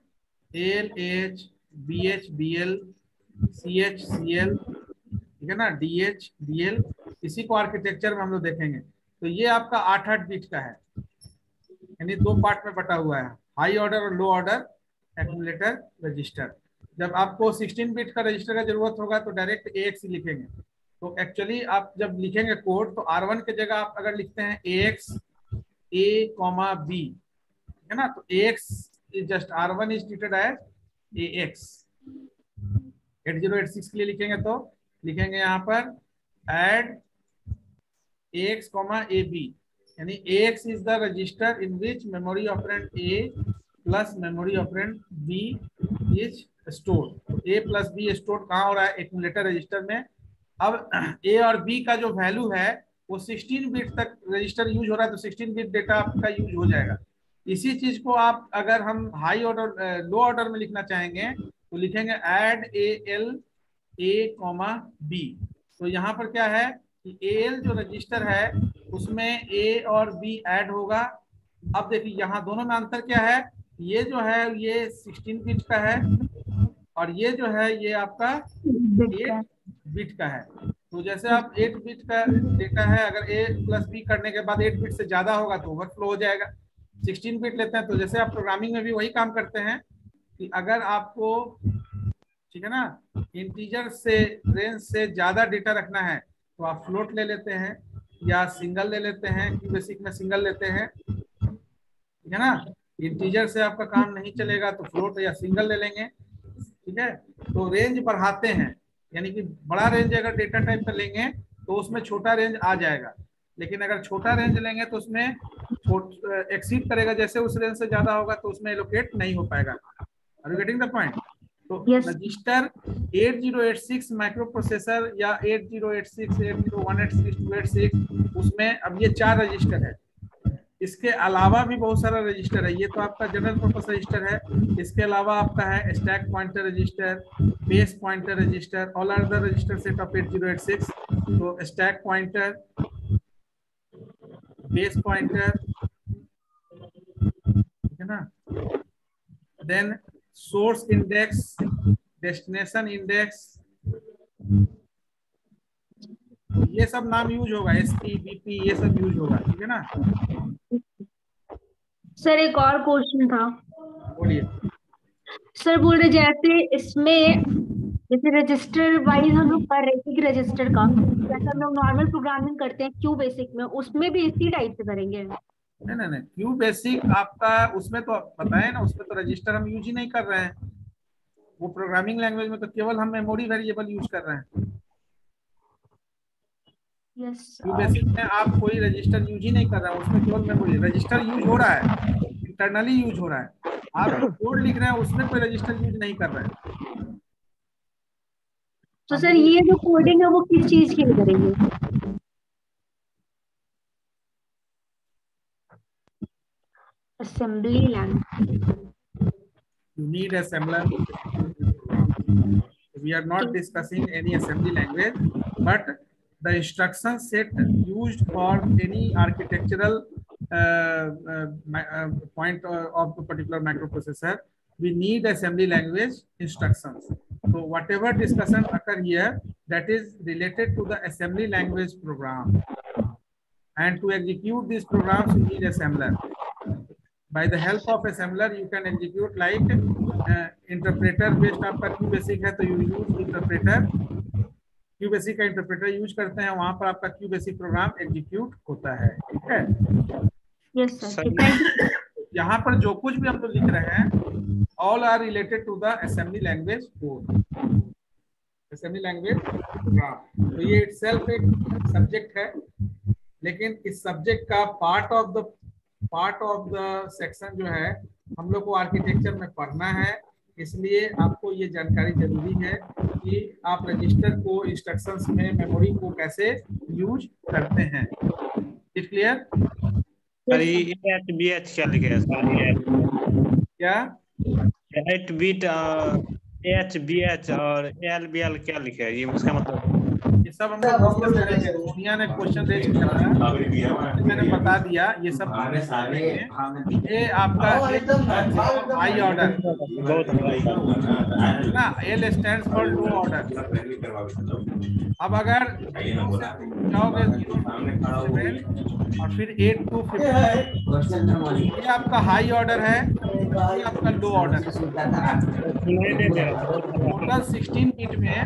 ALH, BH, BL, CH, CL, ठीक है ना, DH, DL, इसी को आर्किटेक्चर में हम लोग देखेंगे। तो ये आपका 8-8 बिट का है, यानी 2 पार्ट में बटा हुआ है, हाई ऑर्डर और लो ऑर्डर एक्यूमुलेटर रजिस्टर। जब आपको 16 बिट का रजिस्टर का जरूरत होगा तो डायरेक्ट AX ही लिखेंगे। तो एक्चुअली आप जब लिखेंगे कोड, तो R1 की जगह आप अगर लिखते हैं AX A, B, है ना, तो AX is just R1 is treated as AX। 8086 के लिए लिखेंगे तो लिखेंगे यहाँ पर add AX, AB, यानी AX is the register in which memory operand A plus memory operand B is stored। तो A plus B stored कहाँ हो रहा है? एक्यूमुलेटर रजिस्टर में। अब A और B का जो वैल्यू है वो 16 बिट तक रजिस्टर यूज हो रहा है, तो 16 बिट डेटा आपका यूज हो जाएगा। इसी चीज को आप अगर हम हाई ऑर्डर लो ऑर्डर में लिखना चाहेंगे तो लिखेंगे add AL A, B। तो यहाँ पर क्या है कि AL जो रजिस्टर है उसमें A और B ऐड होगा। अब देखिए यहाँ दोनों में अंतर क्या है, ये जो है ये 16 बिट का है और ये जो है ये आपका 8 बिट का है। तो जैसे आप 8 बिट का डेटा है, अगर A प्लस B करने के बाद 8 बिट से ज्यादा होगा तो ओवरफ्लो हो जाएगा। 16 बिट लेते हैं तो जैसे आप प्रोग्रामिंग में भी वही काम करते हैं कि अगर आपको, ठीक है ना, इंटीजर से रेंज से ज्यादा डेटा रखना है तो आप फ्लोट ले लेते हैं या सिंगल ले लेते हैं, बेसिक में सिंगल लेते हैं, ठीक है ना। इंटीजर से आपका काम नहीं चलेगा तो फ्लोट या सिंगल ले लेंगे, ठीक है। तो रेंज बढ़ाते हैं, यानी कि बड़ा रेंज अगर डेटा टाइप का लेंगे तो उसमें छोटा रेंज आ जाएगा, लेकिन अगर छोटा रेंज लेंगे तो उसमें एक्सीड करेगा, जैसे उस रेंज से ज्यादा होगा तो उसमें एलोकेट नहीं हो पाएगा। Are you getting the point? तो रजिस्टर 8086 माइक्रो प्रोसेसर या 8086, 8018, 286, उसमें अब ये 4 रजिस्टर है। इसके अलावा भी बहुत सारा रजिस्टर है, ये तो आपका जनरल पर्पस रजिस्टर है। इसके अलावा आपका है stack pointer register, base pointer register, all are the register set of 8086। तो स्टैक पॉइंटर, बेस पॉइंटर, ठीक है ना, then source index, destination index, ये सब नाम यूज होगा, SP, BP ये सब यूज होगा, ठीक है ना। सर एक और क्वेश्चन था। बोलिए। सर बोल रहे जैसे इसमें जैसे रजिस्टर वाइज हम लोग कर रहे थे कि रजिस्टर का जैसे हम लोग नॉर्मल प्रोग्रामिंग करते हैं क्यू बेसिक में, उसमें भी इसी टाइप से करेंगे? नहीं, क्यू बेसिक आपका उसमें तो बताए ना, उसमें तो रजिस्टर हम यूज ही नहीं कर रहे हैं। वो प्रोग्रामिंग लैंग्वेज में तो केवल हम मेमोरी वेरिएबल यूज कर रहे हैं। क्यू बेसिक में आप कोई रजिस्टर यूज ही नहीं कर रहे हैं, उसमें केवल मेमोरी। रजिस्टर यूज हो रहा है, इंटरनली यूज हो रहा है। आप जो कोड लिख रहे हैं उसमें कोई रजिस्टर यूज नहीं कर रहे हैं। तो सर ये जो कोडिंग है वो किस चीज के लिए करेंगे? Assembly language. You need assembler. We are not discussing any assembly language, but the instruction set used for any architectural point of the particular microprocessor, we need assembly language instructions. So whatever discussion occur here, that is related to the assembly language program. And to execute these programs, you need assembler. By the help of assembler, you can execute like interpreter based आपका QBasic है तो you use interpreter, QBasic का interpreter use करते हैं, वहां पर आपका QBasic program execute होता है। ठीक है? Yes sir. यहाँ पर जो कुछ भी हम लोग लिख रहे हैं all are related to the assembly language code, assembly language program. तो ये itself एक सब्जेक्ट है, लेकिन इस सब्जेक्ट का पार्ट ऑफ द सेक्शन जो है हम लोग को आर्किटेक्चर में पढ़ना है। इसलिए आपको ये जानकारी जरूरी है कि आप रजिस्टर को इंस्ट्रक्शंस में मेमोरी को कैसे यूज करते हैं। Is clear? सर ये एचबीएच क्या लिखे हैं सर? क्या 8 बिट एचबीएच और एलबीएल क्या लिखे है? ये उसका मतलब ये सब हम लोग डिस्कस करेंगे। दुनिया ने क्वेश्चन रेज किया था, मैंने बता दिया ये सब। ये आपका हाई ऑर्डर ना, L stands for low order. अब अगर जाओगे और फिर 8 to 15, ये आपका हाई ऑर्डर है, ये आपका लो ऑर्डर। टोटल 16 बिट में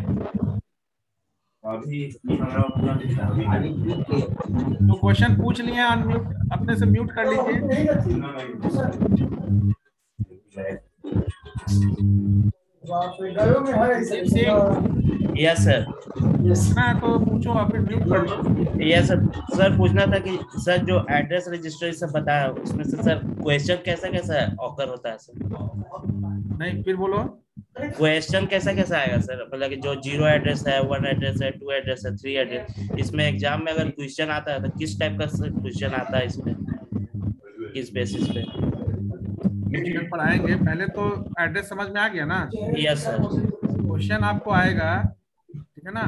तो क्वेश्चन पूछ लिए, अनम्यूट अपने से म्यूट कर लीजिए। Yes sir. ना तो पूछो, आप फिर म्यूट कर लो। Yes sir. सर पूछना था कि सर जो एड्रेस रजिस्टर सब बताया उसमें से सर क्वेश्चन कैसा कैसा ऑकर होता है सर? नहीं, फिर बोलो। क्वेश्चन कैसा कैसा आएगा सर? मतलब कि जो 0 एड्रेस है, 1 एड्रेस है, 2 एड्रेस है, 3 एड्रेस, इसमें एग्जाम में अगर क्वेश्चन आता है तो किस टाइप का क्वेश्चन आता है इसमें, किस बेसिस पे पढ़ाएंगे? पहले तो एड्रेस समझ में आ गया ना? Yes sir. क्वेश्चन आपको आएगा, ठीक है ना?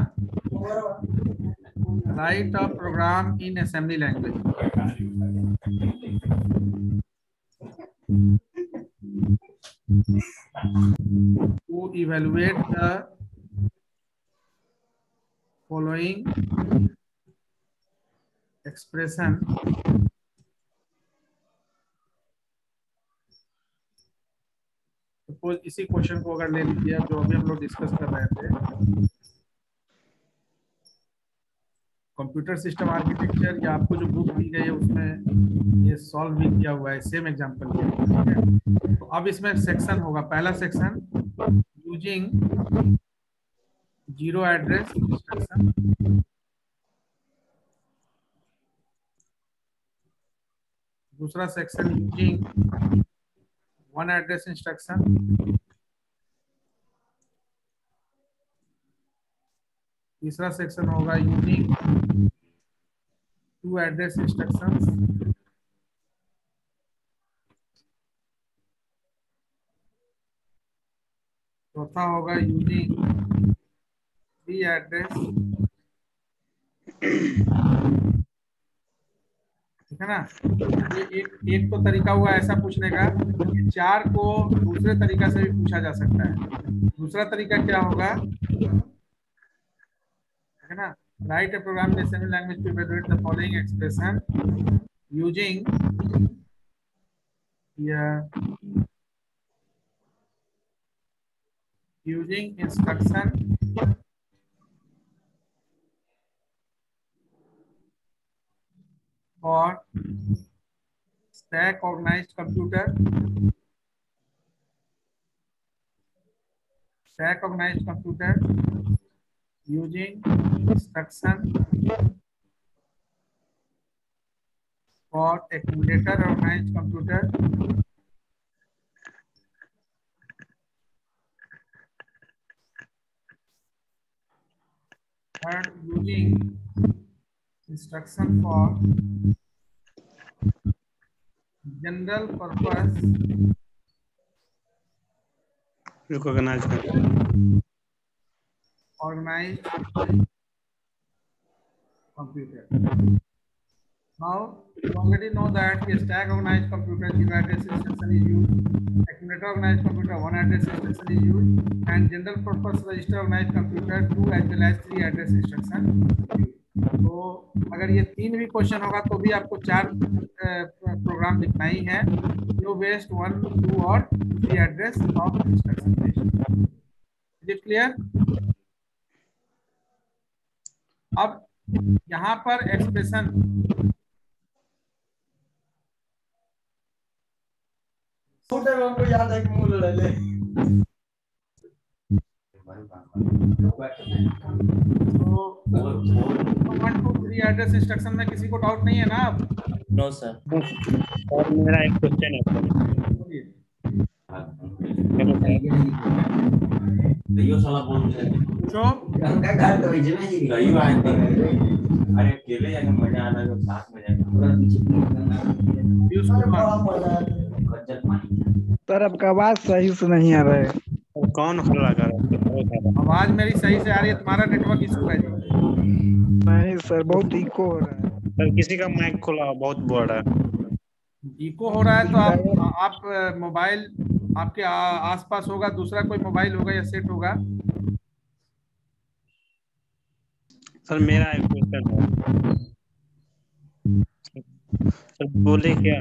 Write a program in assembly language. To evaluate the following expression suppose इसी क्वेश्चन को अगर ले लीजिए जो अभी हम लोग डिस्कस कर रहे थे, कंप्यूटर सिस्टम आर्किटेक्चर, या आपको जो बुक दी गई है उसमें ये सॉल्व भी किया हुआ है, सेम एग्जांपल है। तो अब इसमें सेक्शन होगा, पहला सेक्शन यूजिंग 0 एड्रेस इंस्ट्रक्शन, दूसरा सेक्शन यूजिंग 1 एड्रेस इंस्ट्रक्शन, तीसरा सेक्शन होगा यूजिंग 2 एड्रेस इंस्ट्रक्शंस, चौथा होगा यूजिंग 3 एड्रेस। ठीक है ना? ये एक तो तरीका हुआ ऐसा पूछने का, 4 को दूसरे तरीका से भी पूछा जा सकता है। दूसरा तरीका क्या होगा, है ना? Write a program in assembly language to evaluate the following expression using here using instruction for stack organized computer, using instruction for accumulator organized computer, and using instruction for general purpose recognize कर organized computer. Now you already know that a stack organized computer 0 address instruction is used, accumulator organized computer 1 address instruction is used, and general purpose register organized computer 2 as well as 3 address instruction used. तो अगर ये 3 भी question होगा तो भी आपको 4 programme लिखना ही है, न्यू बेस्ड 1, 2 और 3 address of instruction based. Is it clear? अब यहाँ पर एक्सप्रेशन याद है कि मूल ले तो 1, 2, 3 एड्रेस इंस्ट्रक्शन में किसी को डाउट नहीं है ना? अब नो सर. और मेरा एक क्वेश्चन है Dio salah boल दिया पूछो. गंगा घाट तो इजमे ही गई बात है. अरे अकेले जाके मजा आना जब साथ में जाके पूरा पीछे सर आपका आवाज सही से नहीं आ रहा है. कौन हल्ला कर रहा है? आवाज मेरी सही से आ रही है, तुम्हारा नेटवर्क इशू है जी. नहीं सर बहुत इको हो रहा है. सर किसी का माइक खुला बहुत बोल रहा है. इको हो रहा है तो आप मोबाइल आपके आसपास होगा, दूसरा कोई मोबाइल होगा या सेट होगा. सर मेरा एक क्वेश्चन है. सर बोले क्या?